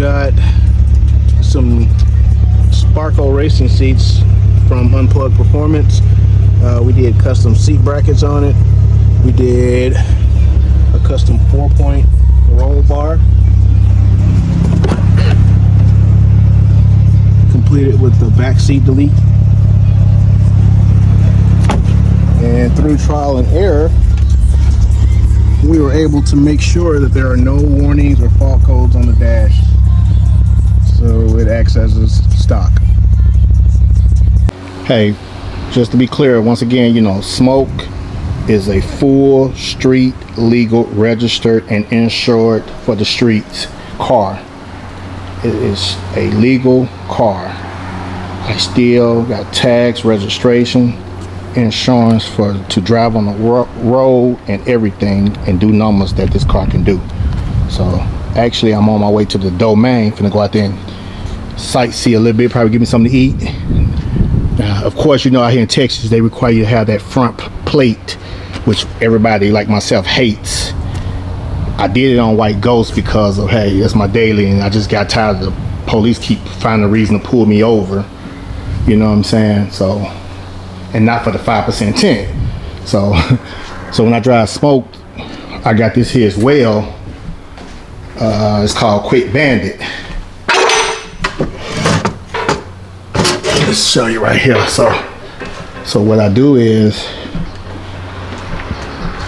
got some Sparco racing seats from Unplugged Performance. We did custom seat brackets on it. We did a custom 4-point roll bar, completed with the back seat delete. And through trial and error, we were able to make sure that there are no warnings or fault codes on the dash, so it acts as a stock. Hey, just to be clear, once again, you know, Smoke is a full street legal, registered and insured for the streets car. It is a legal car. I still got tags, registration, insurance to drive on the road and everything, and do numbers that this car can do. So actually I'm on my way to the domain, finna go out there and sightsee a little bit, probably give me something to eat. Of course, you know, out here in Texas they require you to have that front plate, which everybody like myself hates. I did it on White Ghost because of, hey, that's my daily, and I just got tired of the police keep finding a reason to pull me over, you know what I'm saying? So, and not for the 5% tint. So when I drive Smoke, I got this here as well. It's called Quick Bandit. Let's show you right here. So what I do is,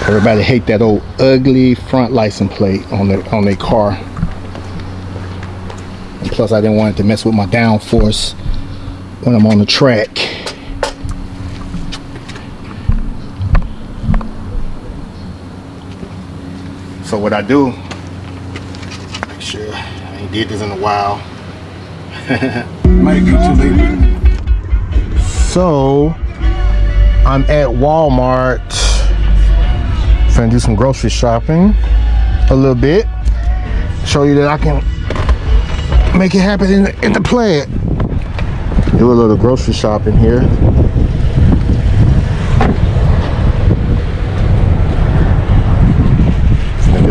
everybody hate that old ugly front license plate on their car. And plus I didn't want it to mess with my downforce when I'm on the track. So what I do, make sure I ain't did this in a while. Might be too late. So I'm at Walmart, finna do some grocery shopping a little bit, show you that I can make it happen in the Plaid. Do a little grocery shopping here.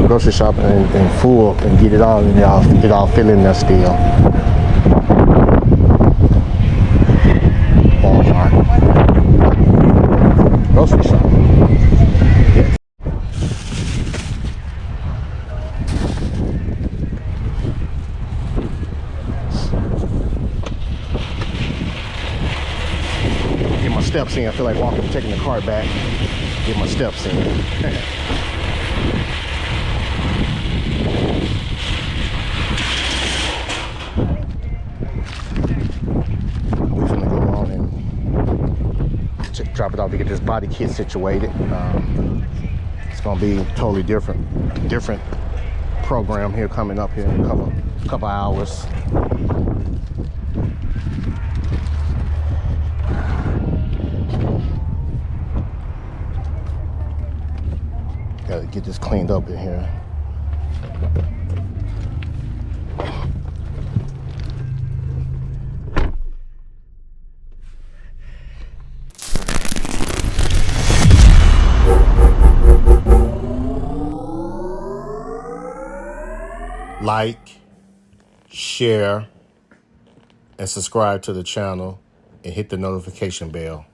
Grocery shopping and full and get it all, and it all fill in there still. Walmart. Grocery shopping. Yes. Get my steps in. I feel like walking and taking the car back. Get my steps in. Drop it off to get this body kit situated. It's gonna be totally different program here coming up here in a couple hours. Gotta get this cleaned up in here. Like, share, and subscribe to the channel, and hit the notification bell.